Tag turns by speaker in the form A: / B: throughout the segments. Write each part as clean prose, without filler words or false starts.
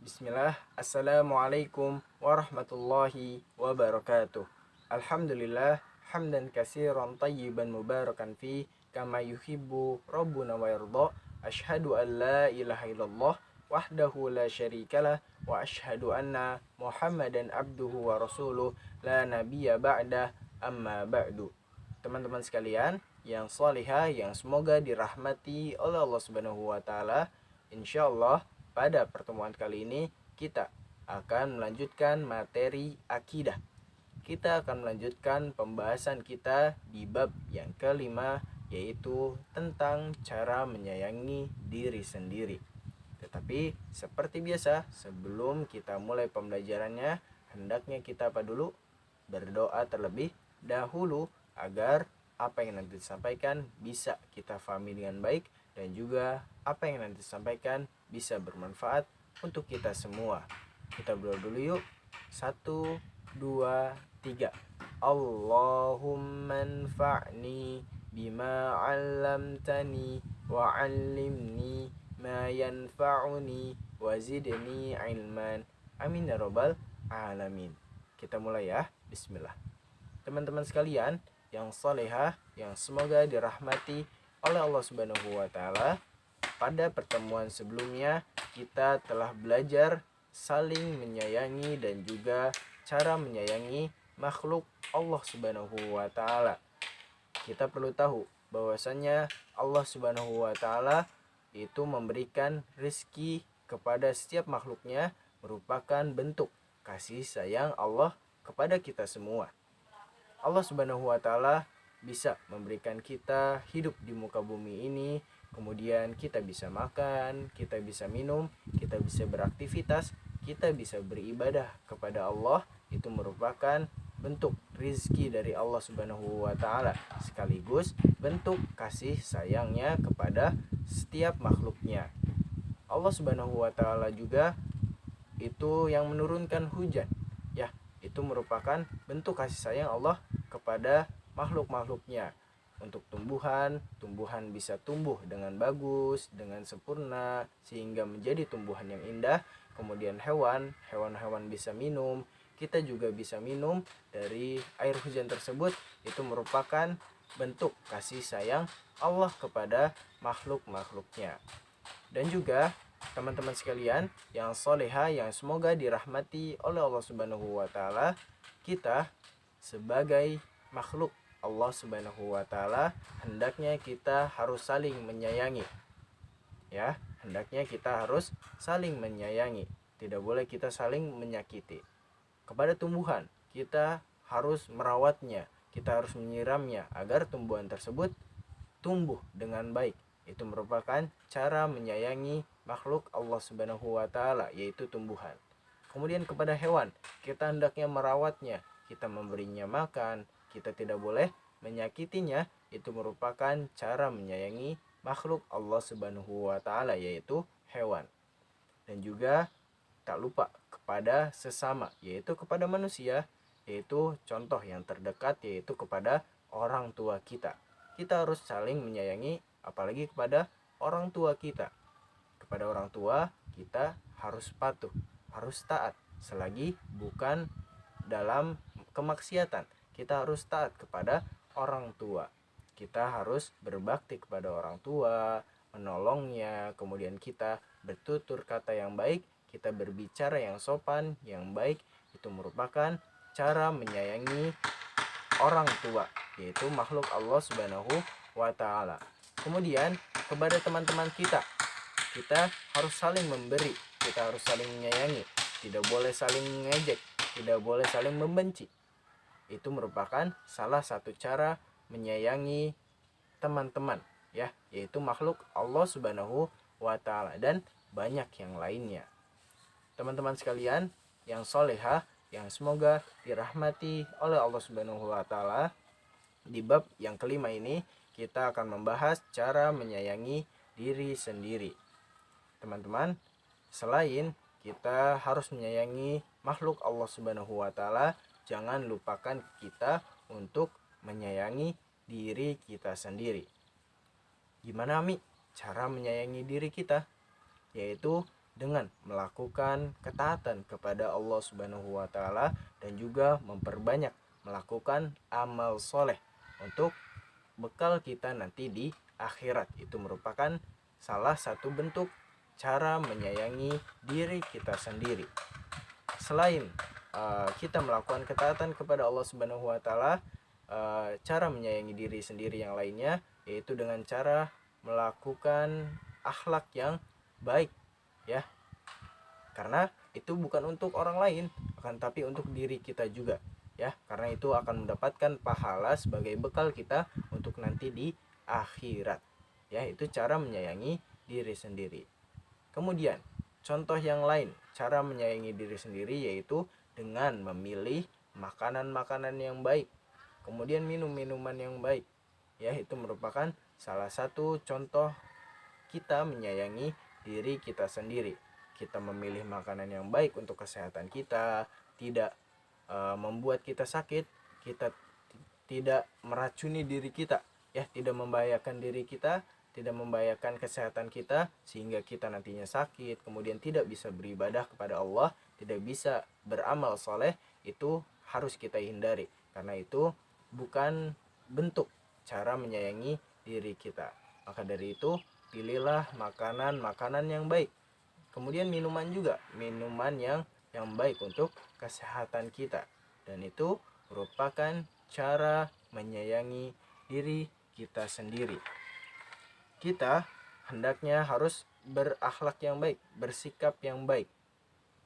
A: Bismillah, Assalamualaikum warahmatullahi wabarakatuh. Alhamdulillah, hamdan kasiran tayyiban mubarakan fi kama yuhibbu rabbuna wa yarda. Ashhadu an la ilaha illallah wahdahu la syarikalah wa ashhadu anna Muhammadan abduhu wa rasuluh la nabiyya ba'dah amma ba'du. Teman-teman sekalian yang salihah yang semoga dirahmati oleh Allah Subhanahu wa taala, insyaallah pada pertemuan kali ini kita akan melanjutkan materi akidah. Kita akan melanjutkan pembahasan kita di bab yang kelima, yaitu tentang cara menyayangi diri sendiri. Tetapi seperti biasa, sebelum kita mulai pembelajarannya, hendaknya kita apa dulu? Berdoa terlebih dahulu agar apa yang nanti disampaikan bisa kita fahami dengan baik, dan juga apa yang nanti disampaikan bisa bermanfaat untuk kita semua. Kita berdoa dulu yuk. 1, 2, 3. Allahumma anfa'ni bima 'allamtani wa 'allimni ma yanfa'uni wa zidni ilman. Amin ya rabbal alamin. Kita mulai ya. Bismillah. Teman-teman sekalian yang salehah, yang semoga dirahmati oleh Allah Subhanahu wa taala, pada pertemuan sebelumnya kita telah belajar saling menyayangi dan juga cara menyayangi makhluk Allah Subhanahu wa taala. Kita perlu tahu bahwasanya Allah Subhanahu wa taala itu memberikan rezeki kepada setiap makhluknya merupakan bentuk kasih sayang Allah kepada kita semua. Allah Subhanahu wa taala bisa memberikan kita hidup di muka bumi ini, kemudian kita bisa makan, kita bisa minum, kita bisa beraktivitas, kita bisa beribadah kepada Allah. Itu merupakan bentuk rizki dari Allah Subhanahu wa taala, sekaligus bentuk kasih sayangnya kepada setiap makhluknya. Allah Subhanahu wa taala juga itu yang menurunkan hujan, ya, itu merupakan bentuk kasih sayang Allah kepada makhluk-makhluknya. Untuk tumbuhan bisa tumbuh dengan bagus, dengan sempurna, sehingga menjadi tumbuhan yang indah. Kemudian hewan-hewan bisa minum, kita juga bisa minum dari air hujan tersebut. Itu merupakan bentuk kasih sayang Allah kepada makhluk-makhluknya. Dan juga teman-teman sekalian yang soleha, yang semoga dirahmati oleh Allah Subhanahu wa taala, kita sebagai makhluk Allah Subhanahu wa taala hendaknya kita harus saling menyayangi. Ya, hendaknya kita harus saling menyayangi. Tidak boleh kita saling menyakiti. Kepada tumbuhan, kita harus merawatnya, kita harus menyiramnya agar tumbuhan tersebut tumbuh dengan baik. Itu merupakan cara menyayangi makhluk Allah Subhanahu wa taala, yaitu tumbuhan. Kemudian kepada hewan, kita hendaknya merawatnya, kita memberinya makan, kita tidak boleh menyakitinya. Itu merupakan cara menyayangi makhluk Allah Subhanahu wa taala, yaitu hewan. Dan juga tak lupa kepada sesama, yaitu kepada manusia, yaitu contoh yang terdekat, yaitu kepada orang tua kita. Kita harus saling menyayangi, apalagi kepada orang tua kita. Kepada orang tua kita harus patuh, harus taat, selagi bukan dalam kemaksiatan. Kita harus taat kepada orang tua. Kita harus berbakti kepada orang tua, menolongnya, kemudian kita bertutur kata yang baik, kita berbicara yang sopan, yang baik. Itu merupakan cara menyayangi orang tua, yaitu makhluk Allah Subhanahu wa taala. Kemudian kepada teman-teman kita harus saling memberi, kita harus saling menyayangi, tidak boleh saling mengejek, tidak boleh saling membenci. Itu merupakan salah satu cara menyayangi teman-teman, ya, yaitu makhluk Allah Subhanahu wa taala, dan banyak yang lainnya. Teman-teman sekalian yang solehah, yang semoga dirahmati oleh Allah Subhanahu wa taala, di bab yang kelima ini kita akan membahas cara menyayangi diri sendiri. Teman-teman, selain kita harus menyayangi makhluk Allah Subhanahu wa taala, jangan lupakan kita untuk menyayangi diri kita sendiri. Gimana Mi cara menyayangi diri kita? Yaitu dengan melakukan ketaatan kepada Allah Subhanahu wa taala dan juga memperbanyak melakukan amal soleh untuk bekal kita nanti di akhirat. Itu merupakan salah satu bentuk cara menyayangi diri kita sendiri. Selain kita melakukan ketaatan kepada Allah Subhanahu wa taala, cara menyayangi diri sendiri yang lainnya yaitu dengan cara melakukan akhlak yang baik, ya. Karena itu bukan untuk orang lain, akan tapi untuk diri kita juga, ya. Karena itu akan mendapatkan pahala sebagai bekal kita untuk nanti di akhirat. Ya, itu cara menyayangi diri sendiri. Kemudian, contoh yang lain, cara menyayangi diri sendiri yaitu dengan memilih makanan-makanan yang baik, kemudian minum minuman yang baik. Ya, itu merupakan salah satu contoh kita menyayangi diri kita sendiri. Kita memilih makanan yang baik untuk kesehatan kita, tidak membuat kita sakit, kita tidak meracuni diri kita, ya, tidak membahayakan diri kita, tidak membahayakan kesehatan kita sehingga kita nantinya sakit, kemudian tidak bisa beribadah kepada Allah, tidak bisa beramal soleh. Itu harus kita hindari, karena itu bukan bentuk cara menyayangi diri kita. Maka dari itu, pilihlah makanan-makanan yang baik. Kemudian minuman juga, minuman yang baik untuk kesehatan kita. Dan itu merupakan cara menyayangi diri kita sendiri. Kita hendaknya harus berakhlak yang baik, bersikap yang baik.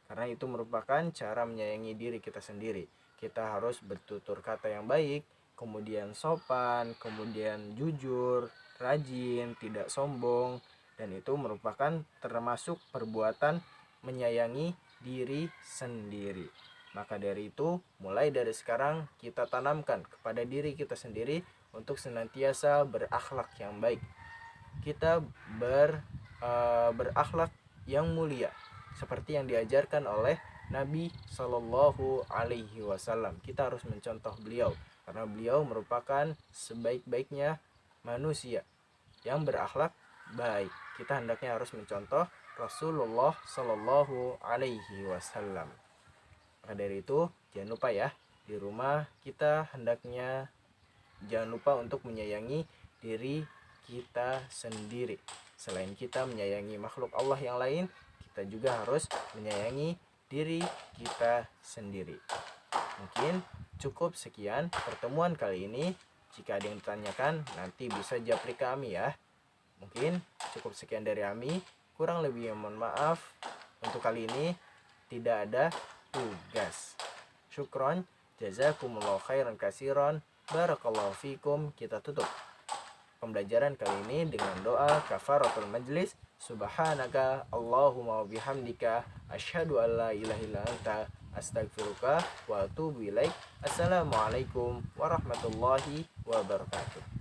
A: Karena itu merupakan cara menyayangi diri kita sendiri. Kita harus bertutur kata yang baik, kemudian sopan, kemudian jujur, rajin, tidak sombong, dan itu merupakan termasuk perbuatan menyayangi diri sendiri. Maka dari itu, mulai dari sekarang kita tanamkan kepada diri kita sendiri untuk senantiasa berakhlak yang baik. Kita berakhlak yang mulia seperti yang diajarkan oleh Nabi Shallallahu Alaihi Wasallam. Kita harus mencontoh beliau karena beliau merupakan sebaik-baiknya manusia yang berakhlak baik. Kita hendaknya harus mencontoh Rasulullah Shallallahu Alaihi Wasallam. Maka dari itu jangan lupa ya, di rumah kita hendaknya jangan lupa untuk menyayangi diri kita sendiri. Selain kita menyayangi makhluk Allah yang lain, kita juga harus menyayangi diri kita sendiri. Mungkin cukup sekian pertemuan kali ini. Jika ada yang ditanyakan, nanti bisa japri kami ya. Mungkin cukup sekian dari kami. Kurang lebih mohon maaf. Untuk kali ini tidak ada tugas. Syukron, jazakumullah khairan kasiron, barakallahu fikum. Kita tutup pembelajaran kali ini dengan doa kafaratul majlis. Subhanaka Allahumma bihamdika asyhadu an la ilaha illa anta astaghfiruka wa atubu ilaik. Assalamualaikum warahmatullahi wabarakatuh.